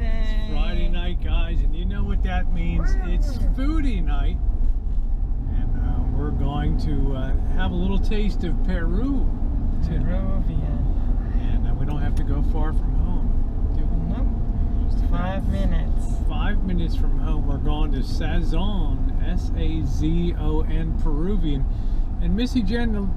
Friday. It's Friday night, guys, and you know what that means. It's foodie night. And we're going to have a little taste of Peru today. Peruvian. And we don't have to go far from home, do we? Nope. Just 5 minutes. 5 minutes from home, we're going to Sazon, S-A-Z-O-N, Peruvian. And Missy Jen, the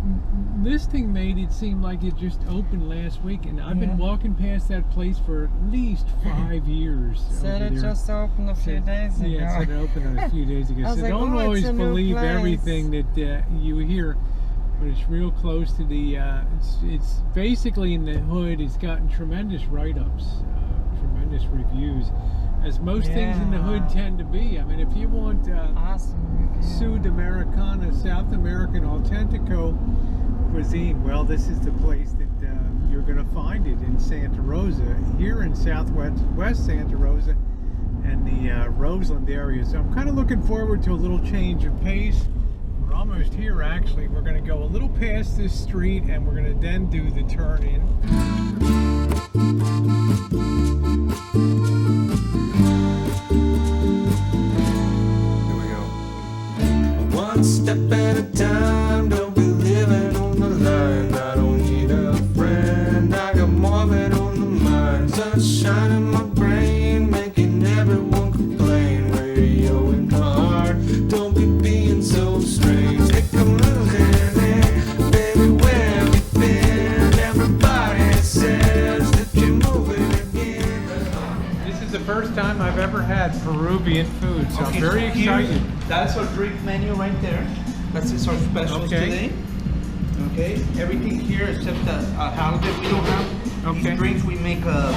listing made it seem like it just opened last week, and I've been walking past that place for at least 5 years. Said it just opened a few days ago. Yeah, it said it opened a few days ago. So like, don't always believe everything that you hear, but it's real close to the, it's basically in the hood. It's gotten tremendous write-ups, tremendous reviews, as most things in the hood tend to be. I mean, if you want awesome Sudamericana, South American Authentico cuisine, well, this is the place that you're going to find it in Santa Rosa, here in West Santa Rosa and the Roseland area. So I'm kind of looking forward to a little change of pace. We're almost here, actually. We're going to go a little past this street, and we're going to then do the turn in. One step at a time, don't be living on the line. I don't need a friend, I got more of it on the mind. Sunshine in my brain, making everyone complain. Radio and car, don't be being so strange. Think I'm losing it, baby, where have you been? Everybody says that you're moving again. This is the first time I've ever had Peruvian food, so I'm very excited. That's our drink menu right there. That's our specials today. Okay, everything here except the halibut we don't have. These drinks we make a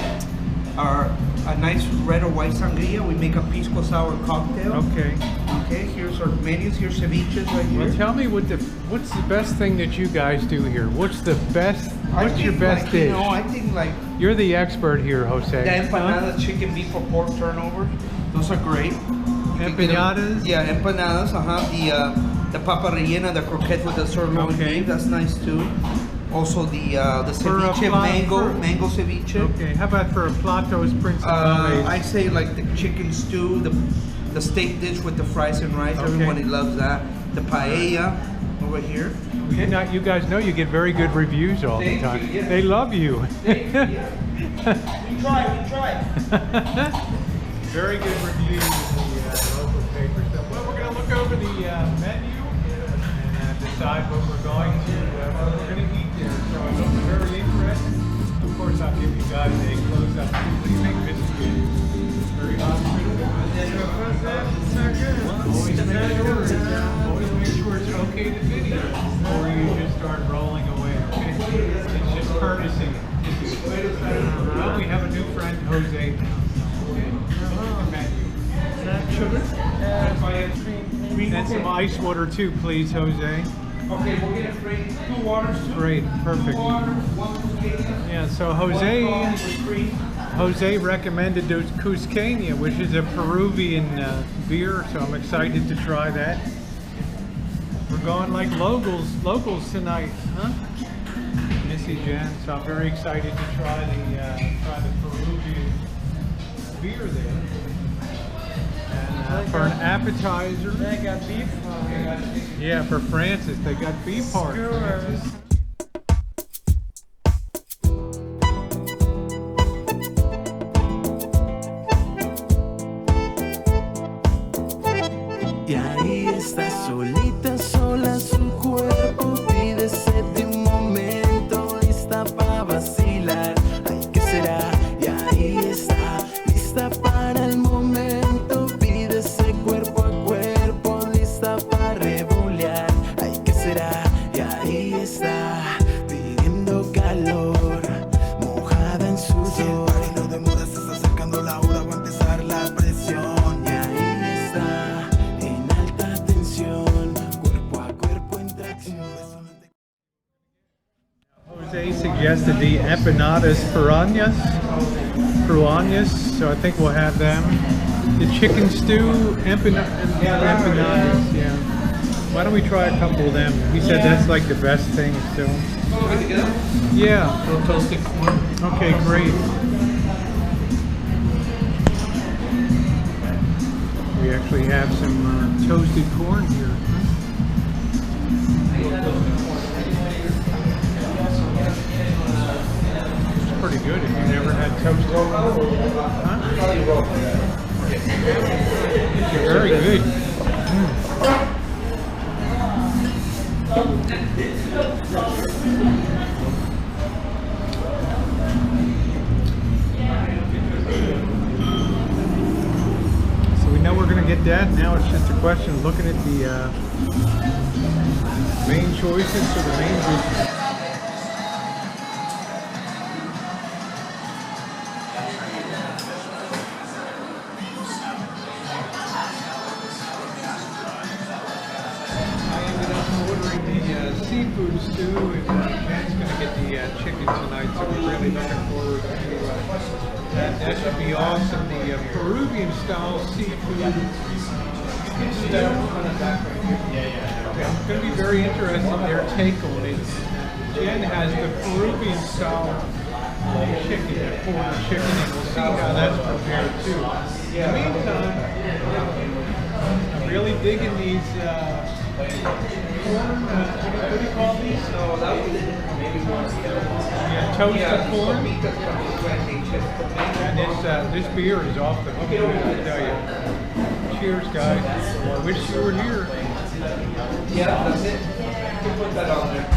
nice red or white sangria. We make a pisco sour cocktail. Okay, here's our menus. Here's ceviches right here. Well, tell me what's the best thing that you guys do here? What's the best? What's your best dish? You know, I think like you're the expert here, Jose. The empanadas, chicken, beef, or pork turnovers. Those are great. Empanadas? Yeah, empanadas. The papa rellena, the croquette with the sirloin beef. That's nice too. Also the ceviche, mango ceviche. Okay, how about for a platos principales? I say like the chicken stew, the steak dish with the fries and rice. Everybody loves that. The paella over here. You guys know you get very good reviews all the time. They love you. We try. Very good reviews in the local paper. So, well, we're going to look over the menu and decide what we're going to eat there. So I hope you're very interested. Of course, I'll give you guys a close-up. What do you think, Mr. Gibbs? Very hospitable. Always make sure it's okay to video before you just start rolling away. Okay? It's just courtesy. Well, we have a new friend, Jose. And some ice water too, please, Jose. Okay, we'll get it 2 waters too. Great, perfect. 2 waters, 1 Cusqueña. Yeah, so Jose recommended those Cusqueña, which is a Peruvian beer, so I'm excited to try that. We're going like locals tonight, huh? Missy Jen, so I'm very excited to try the Peruvian beer there. And for an appetizer, they got beef. Yeah, for Francis, they got beef heart. Y ahí está solita, sola su cuerpo, pide de un momento, lista para vacilar. Ay, ¿qué será? Y ahí está, lista para el momento, pide cuerpo a cuerpo, lista para revolear. Ay, ¿qué será? Y ahí está, pidiendo calor, mojada en sudor. Y no de moda, se está acercando la hora, va a empezar la presión. Jose suggested the empanadas peruanas, so I think we'll have them. The chicken stew, empanadas, yeah. Why don't we try a couple of them? He said that's like the best thing still. Yeah. Little toasted corn. Okay, great. We actually have some toasted corn here. It's pretty good. Have you never had toasted corn? Huh? They're very good. So we know we're going to get that. Now it's just a question of looking at the main choices for the main dishes. Seafood stew, and Jen's going to get the chicken tonight, so we're really looking forward to that. That should be awesome. The Peruvian style seafood stew. It's going to be very interesting, their take on it. Jen has the Peruvian style chicken, quarter chicken, and we'll see how that's prepared too. In the meantime, I'm really digging these corn, what do you call these? So that was maybe one. Yeah, toasted corn. And this beer is off the hook, I tell you. Cheers, guys. Well, I wish you were here. Yeah, that's it. You can put that on there.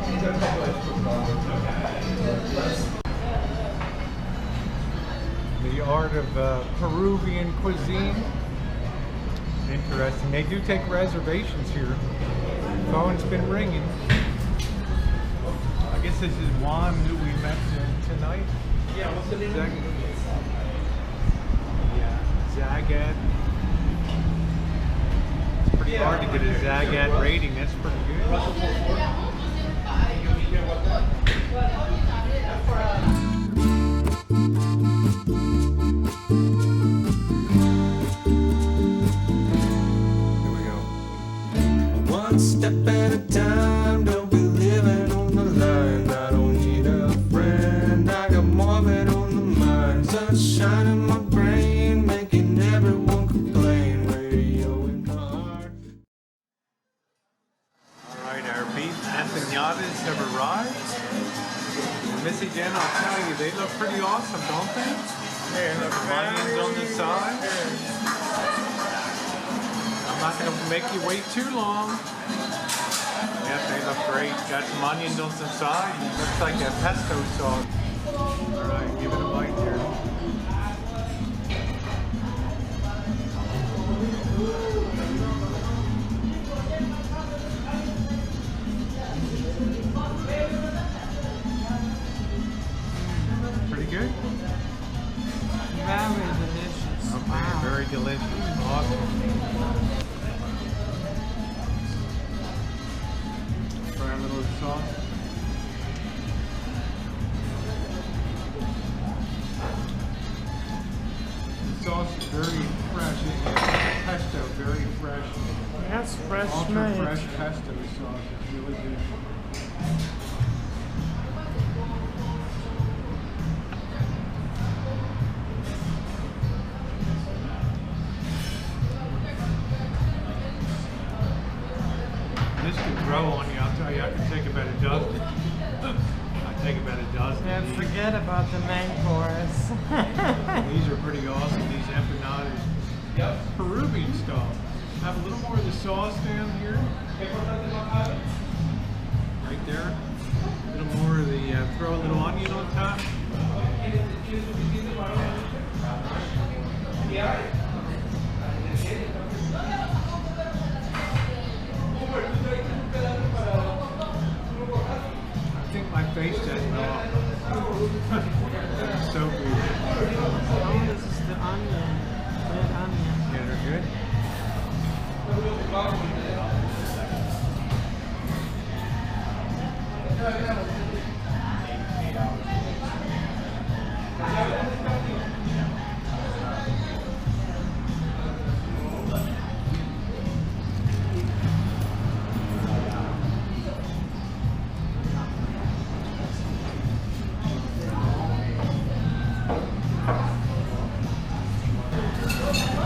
These are a couple extra. The art of Peruvian cuisine. Interesting. They do take reservations here. Phone's been ringing. I guess this is Juan who we met tonight. Yeah, what's the name? Zagat. It's pretty hard to get a Zagat rating. That's pretty good. One step at a time, don't be living on the line. I don't need a friend, I got more of it on the mind. Sunshine in my brain, making everyone complain. Radio in the heart. Alright, our beef empanadas have arrived. Missy Jen, I'll tell you, they look pretty awesome, don't they? They look Onions on the side. I'm not going to make you wait too long. Yep, they look great. Got some onions on the side. It looks like a pesto sauce. Alright, give it a bite here. Pretty good? Very delicious. Okay, Wow. very delicious. Awesome. Try a little sauce. The sauce is very fresh, isn't it? Pesto, very fresh. That's fresh Ultra made. fresh pesto sauce. It's really good. This could grow on you, I'll tell you. I could take about a dozen. I take about a dozen. Yeah, of these. forget about the main course. These are pretty awesome, these empanadas. Yep. Peruvian style. Have a little more of the sauce down here. Right there. A little more of the, throw a little onion on top. I think my face just went off. That's so good. Oh, this is the onion. Red onion. Yeah, they're good.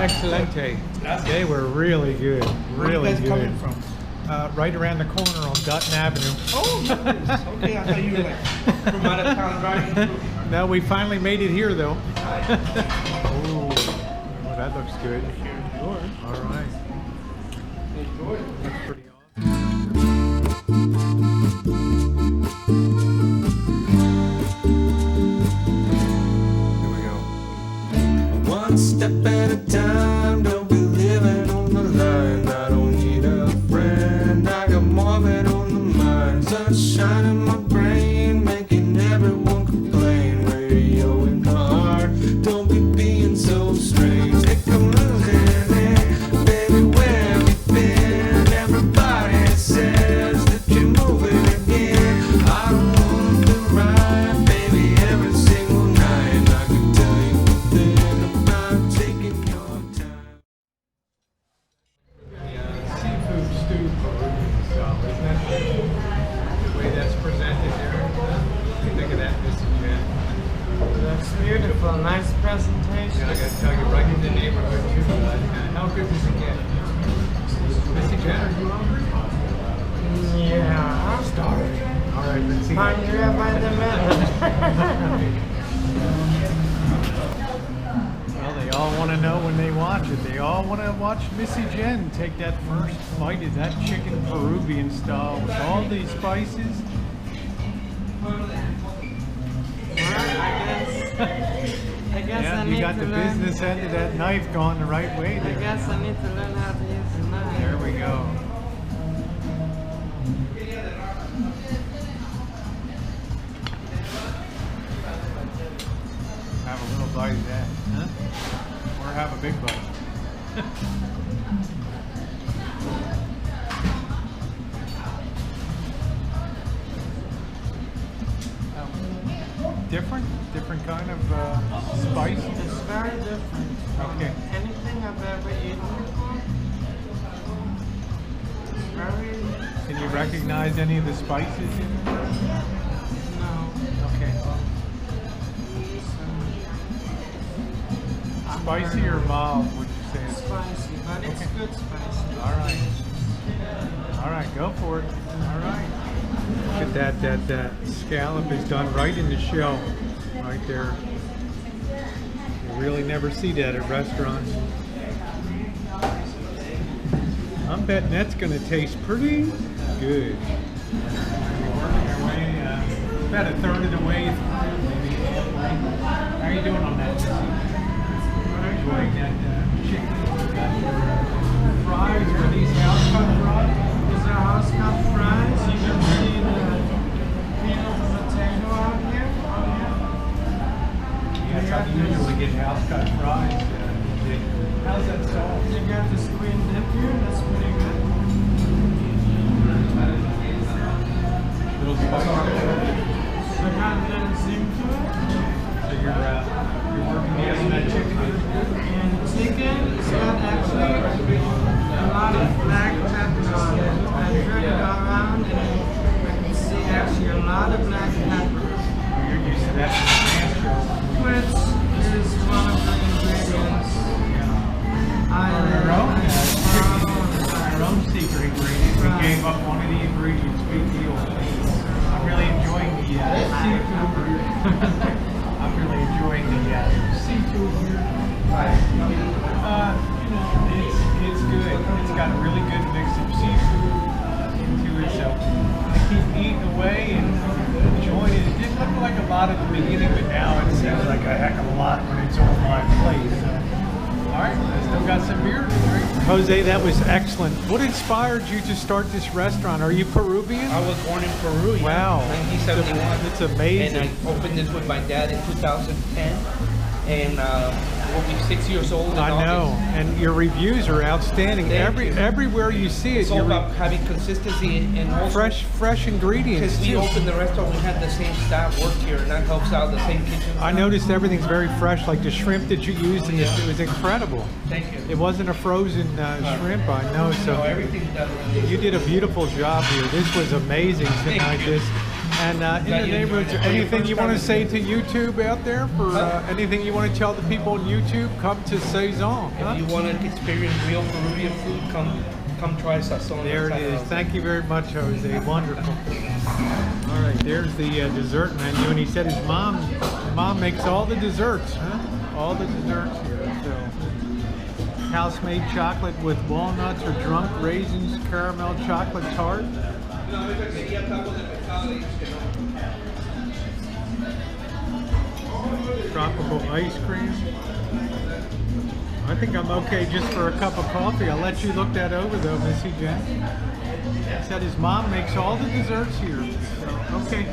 excelente. Gracias. They were really good. Where Really are you guys good. coming from? Right around the corner on Dutton Avenue. Oh, nice. Okay, I thought you were like from out of town driving through. No, we finally made it here though. Oh, that looks good. Here's yours. All right. Enjoy. That's pretty awesome. Here we go. One step at a time, don't be living on the line. I don't need a friend, I got more of it on the mind. Sunshine in my brain, making everyone complain. Radio in the heart, don't be being so strange. Think I'm losing it, baby, where have you been? Everybody says that you're moving again. I don't wanna be right, baby, every single night. I can tell you one thing about taking your time. Seafood stew Peruvian style, isn't that the way that's presented there? What do you think of that, Mrs. Jen? That's beautiful. Nice presentation. Yeah, I gotta tell you, right in the neighborhood too. How good does it get? Mrs. Jen, are you hungry? Yeah. I'm starving. All right, let's see. Hungrier by the minute. Well, they all want to know when they watch it. They all want to watch Missy Jen take that first bite of that chicken Peruvian style with all these spices. I guess Yeah, I you need got to the learn. business end of that knife going the right way I there. guess I need to learn how to use the knife. There we go. Have a little bite of that, huh? Or have a big bite. Different kind of spice. It's very different from Okay. anything I've ever eaten before. It's very... Can you recognize any of the spices in it? No. Okay. Spicy or mild, would you say? it's- Spicy, but it's Okay. good spicy. All right. All right, go for it. All right. Look at that scallop is done right in the shell, right there. You really never see that at restaurants. I'm betting that's going to taste pretty good. We're working our way, about a third of the way through, maybe halfway. How are you doing on that? Enjoying that chicken? Fries, are these house cut fries? These are house cut fries. You can see the peanut potato out here. Yes, I usually get house cut fries. How's that sauce? You get the screen dip here. That's pretty good. Little spicy. So I got a little zing to it. So you're working on that chicken? And chicken, it's got actually a lot of black pepper on it. I turned it around and I can see actually a lot of black pepper. You're used to that. Which is one of the ingredients. Our own secret ingredient. We gave up one of the ingredients. Big deal. I'm really enjoying the seafood. I'm really enjoying the seafood here. It's good. It's got a really good mix of seafood into it. So I keep eating away and enjoying it. It didn't look like a lot at the beginning, but now it seems like a heck of a lot when it's on my plate. So. All right, I still got some beer to drink. Jose, that was excellent. What inspired you to start this restaurant? Are you Peruvian? I was born in Peru. Yeah, Wow. 1971. It's amazing. And I opened this with my dad in 2010. And we'll be 6 years old in I know, August. and your reviews are outstanding. Thank you. Everywhere you see it, It's all you're about having consistency and also fresh ingredients because we too. opened the restaurant, we had the same staff work here, and that helps out the same kitchen. I noticed everything's very fresh, like the shrimp that you used in this, it was incredible. Thank you. It wasn't a frozen shrimp, I know, No, so everything's done. you did a beautiful job here. This was amazing Thank tonight. you. This And in the neighborhood, is there anything you want to say to YouTube out there? For anything you want to tell the people on YouTube, come to Sazon. Huh? If you want to experience real Peruvian food, come try Sazon. There it is. Thank you very much, Jose. Wonderful. All right, there's the dessert menu, and he said his mom makes all the desserts, huh? All the desserts here. So, house-made chocolate with walnuts or drunk raisins, caramel chocolate tart. Tropical ice cream. I think I'm okay just for a cup of coffee. I'll let you look that over though, Missy Jen. He said his mom makes all the desserts here. So, okay.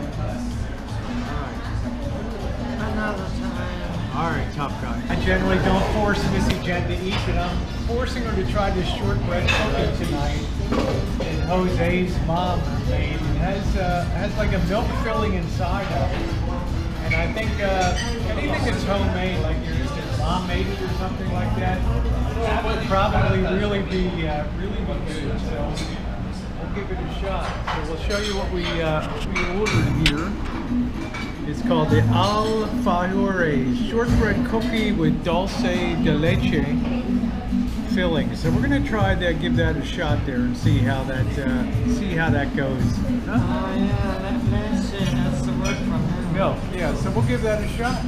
Another time. All right, tough guy. I generally don't force Missy Jen to eat, but I'm forcing her to try this shortbread cookie tonight. And Jose's mom made. It has like a milk filling inside of it. And I think anything that's homemade, like your mom made it or something like that, that would probably really be good. So we'll give it a shot. So we'll show you what we ordered here. It's called the alfajores, shortbread cookie with dulce de leche filling. So we're gonna try that, give that a shot there, and see how that goes. Huh? Oh yeah, that's the word from him. Milk, yeah. So we'll give that a shot.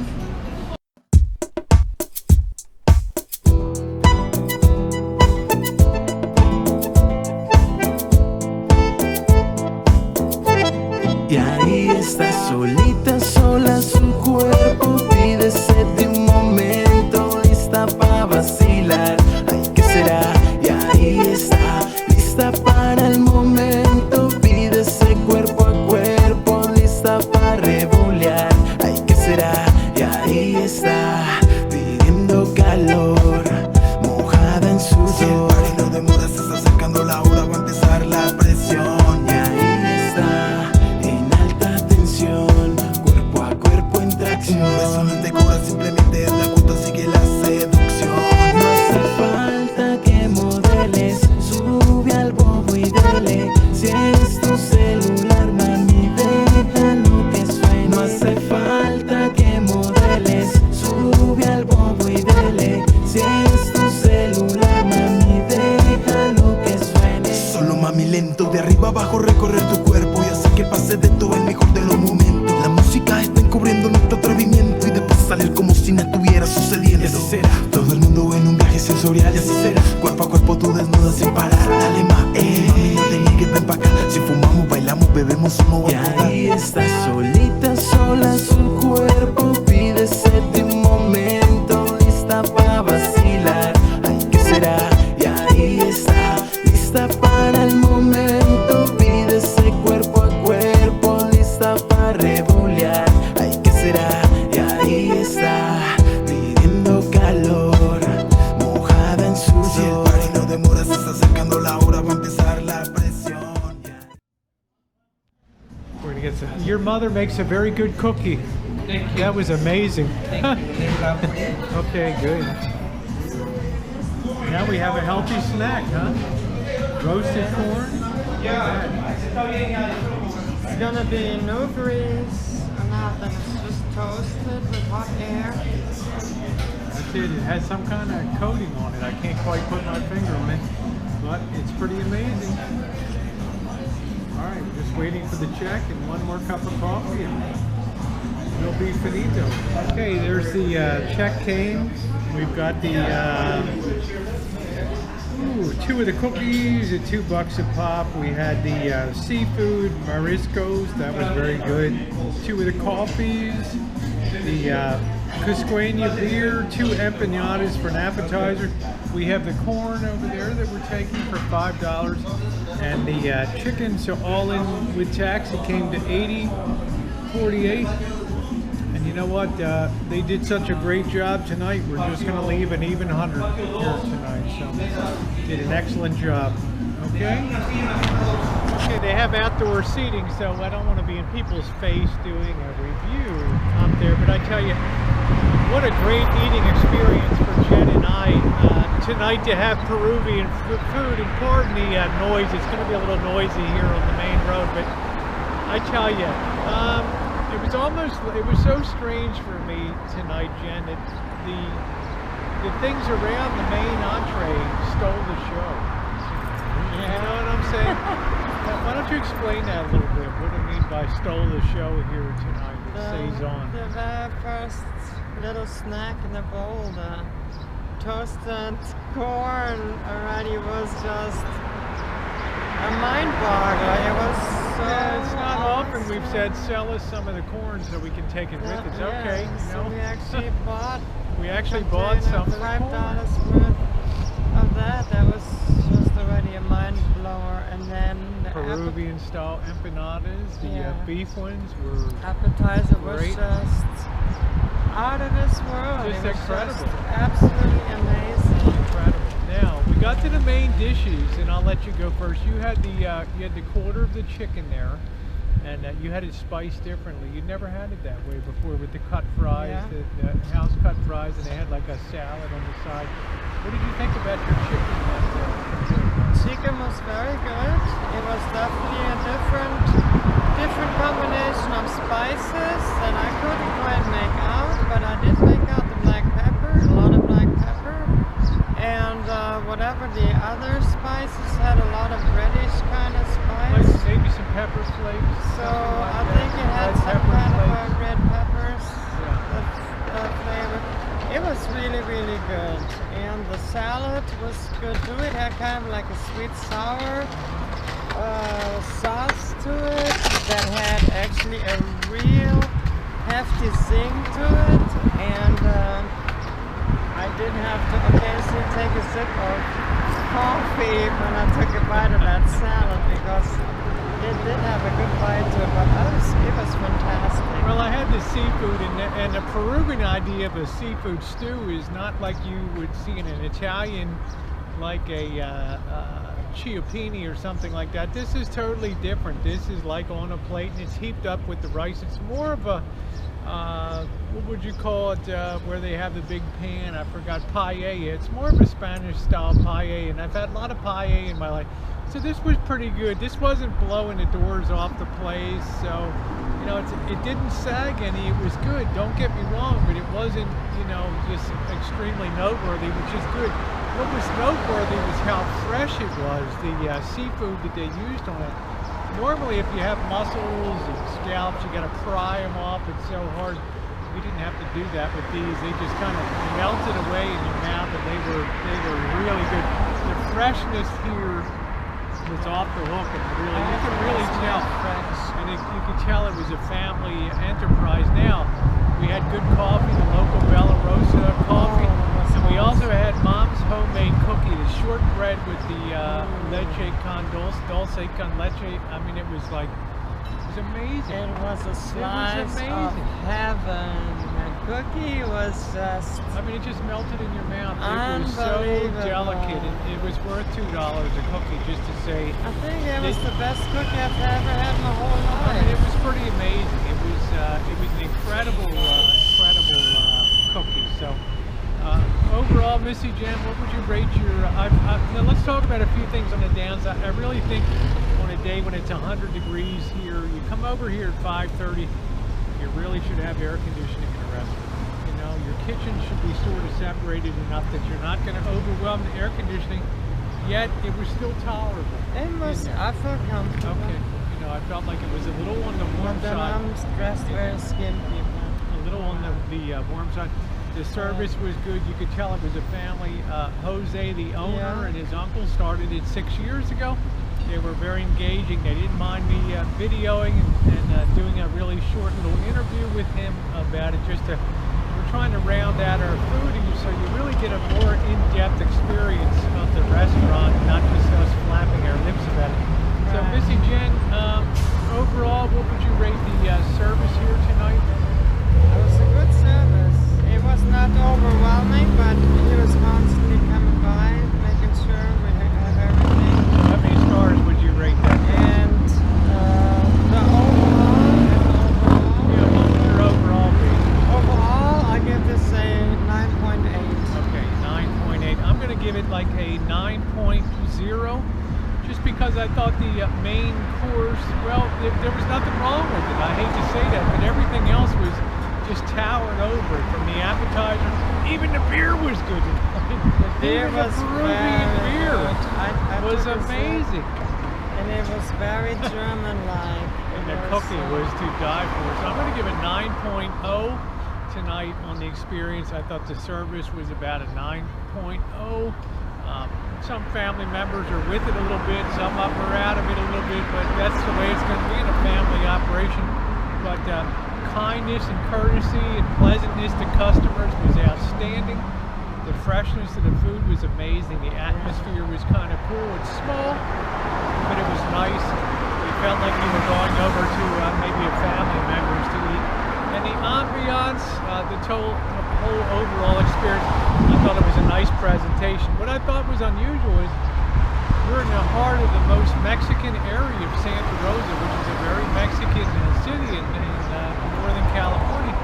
Y ahí está solita, sola su cuerpo pide sede un momento, lista para vacilar. Ay, ¿qué será? Y ahí está, lista para el momento, pide ese cuerpo a cuerpo, lista para revolear. Ay, ¿qué será? Y ahí está, pidiendo calor, mojada en sudor. Si el party no demora, se está acercando la hora, va a empezar la presión. Y ahí está. Eso no te cobra, simplemente es la cuota, sigue la seducción. No hace falta que modeles, sube al bobo y dele. Si es tu celular, mami, déjalo que suene. No hace falta que modeles, sube al bobo y dele. Si es tu celular, mami, déjalo que suene. Solo mami lento, de arriba abajo recorrer tu cuerpo y hacer que pase de todo el mejor de los momentos. La música está encubriendo nuestro atrevimiento y después salir como si no estuviera sucediendo. Y así será, todo el mundo en un viaje sensorial. Y así será, cuerpo a cuerpo tú desnuda sin parar. Dale más, mami, no te niegues, ven pa' acá. Si fumamos, bailamos, bebemos, somos. Y ahí está solita, sola su cuerpo pide sede un momento, lista pa' vacilar. Ay, ¿qué será? Y ahí está, lista para el momento, pide ese cuerpo a cuerpo, lista para revolear. Ay, ¿qué será? Y ahí está, pidiendo calor, mojada en sudor. Si el party no demora, se está acercando la hora, va a empezar la presión. We're gonna get some. Your mother makes a very good cookie. Thank you. That was amazing. Thank you. There's that for you. Okay, good. Now we have a healthy snack, huh? Roasted corn. It's gonna be no grease or nothing. It's just toasted with hot air. That's it. It has some kind of coating on it. I can't quite put my finger on it, but it's pretty amazing. All right, just waiting for the check and one more cup of coffee and we'll be finito. Okay, there's the check came. We've got the two of the cookies at $2 a pop. We had the seafood mariscos, that was very good. 2 of the coffees, the Cusqueña beer, 2 empanadas for an appetizer. We have the corn over there that we're taking for $5, and the chicken. So all in with tax, it came to $80.48. And you know what? They did such a great job tonight. We're just going to leave an even 100 here tonight. So did an excellent job. Okay. Okay, they have outdoor seating, so I don't want to be in people's face doing a review up there. But I tell you, what a great eating experience for Jen and I tonight to have Peruvian food. And pardon the noise, it's going to be a little noisy here on the main road, but it was a great experience. And I tell you, what a great eating experience for Jen and I tonight to have Peruvian food. And pardon the noise, it's going to be a little noisy here on the main road, but it was a great experience. And I tell you, what a great eating experience for Jen and I tonight to have Peruvian food. And pardon the noise, it's going to be a little noisy here on the main road, but it I tell you, it was so strange for me tonight, Jen, that the things around the main entree stole the show. You know what I'm saying? Now, why don't you explain that a little bit? What do you mean by stole the show here tonight at Sazon? The very first little snack in the bowl, the toasted corn already was just a mind boggler. It was so it's not often awesome. we've said sell us some of the corn so we can take it with us. Okay, you so know. we actually bought some of the $5 corn. worth of that. That was just already a mind blower. And then the Peruvian style empanadas, the beef ones were appetizer was great. just out of this world. Just it was incredible. Just absolutely amazing. Incredible. Now we got to the main dishes, and I'll let you go first. You had the quarter of the chicken there, and you had it spiced differently. You'd never had it that way before with the cut fries, the house cut fries, and they had like a salad on the side. What did you think about your chicken? Chicken was very good. It was definitely a different combination of spices that I couldn't quite make out, but I did make out the black pepper, a lot of black pepper, and whatever the other spices had a lot of reddish kind of spice. Like maybe some pepper flakes. So I think it had some kind of red peppers flavor. It was really, really good. And the salad was good too. It had kind of like a sweet sour sauce to it that had actually a real hefty zing to it. And I did have to occasionally take a sip of coffee when I took a bite of that salad because it did have a good bite to it, but it was fantastic. Well, I had the seafood, and the Peruvian idea of a seafood stew is not like you would see in an Italian, like a ciappini or something like that. This is totally different. This is like on a plate, and it's heaped up with the rice. It's more of a, what would you call it, where they have the big pan? I forgot, paella. It's more of a Spanish style paella, and I've had a lot of paella in my life. So this was pretty good. This wasn't blowing the doors off the place, so you know it didn't sag any. It was good. Don't get me wrong, but it wasn't just extremely noteworthy, which is good. What was noteworthy was how fresh it was. The seafood that they used on it. Normally, if you have mussels and scallops, you got to fry them off. It's so hard. We didn't have to do that with these. They just kind of melted away in your mouth, and they were really good. The freshness here was off the hook, and you could really tell, and you could tell it was a family enterprise. Now we had good coffee, the local Rosa coffee, and we also had Mom's homemade cookie, the shortbread with the leche con dulce con leche. I mean, it was amazing. It was a slice of heaven. The cookie was just, I mean, it just melted in your mouth. It was so delicate. It was worth $2 a cookie, just to say. I think it was the best cookie I've ever had in my whole life. I mean, it was pretty amazing. It was an incredible cookie. So overall, Missy Jen, what would you rate your? Now let's talk about a few things on the downside. I really think on a day when it's 100 degrees here, you come over here at 5:30. You really should have air conditioning in a restaurant. Your kitchen should be sort of separated enough that you're not going to overwhelm the air conditioning, yet it was still tolerable. It was, I felt comfortable. Okay. I felt like it was a little on the warm side. I'm dressed very skimpy. A little on the warm side. The service was good. You could tell it was a family. Jose, the owner, and his uncle started it 6 years ago. They were very engaging. They didn't mind me videoing and doing a really short little interview with him about it. We're trying to round out our foodies so you really get a more in-depth experience of the restaurant, not just us flapping our lips about it. So, Missy Jen, overall, what would you rate the service here tonight? It was a good service. It was not overwhelming, but he was constantly coming by, making sure we have everything. How many stars would you rate that? And the overall, what would your overall be? Overall, I give this a 9.8. Okay, 9.8. I'm going to give it like a 9.0. Just because I thought the main course, well, there was nothing wrong hate to say that, but everything else was just towering over it. From the appetizer, even the beer was good. The beer was Peruvian beer was took a sip, amazing. and it was very German-like. And the cooking was to die for. So I'm going to give it 9.0 tonight on the experience. I thought the service was about a 9.0. Some family members are with it a little bit, some up or out of it a little bit, but that's the way it's going to be in a family operation. But kindness and courtesy and pleasantness to customers was outstanding. The freshness of the food was amazing. The atmosphere was kind of cool. It's small, but it was nice. You felt like you were going over to maybe a family members to eat. And the ambiance, the whole overall experience, I thought it was a nice presentation. What I thought was unusual is we're in the heart of the most Mexican area of Santa Rosa, which is a very Mexican city in Northern California.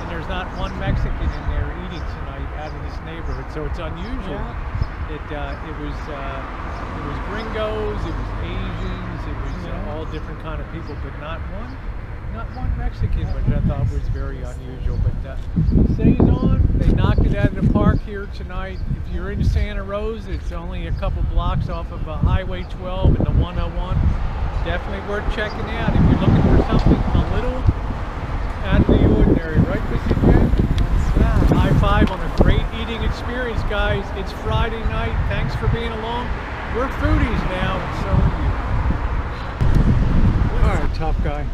And there's not one Mexican in there eating tonight out of this neighborhood, so it's unusual. Yeah. It was gringos, it was Asians, it was all different kind of people, but not one Mexican, which I thought was very unusual. But Sazon, they knocked it out of the park here tonight. If you're in Santa Rosa, it's only a couple blocks off of Highway 12 and the 101. Definitely worth checking out if you're looking for something a little out of the ordinary, right, Missy Jen? High five on a great eating experience, guys. It's Friday night. Thanks for being along. We're foodies now, and so are you. All right, tough guy.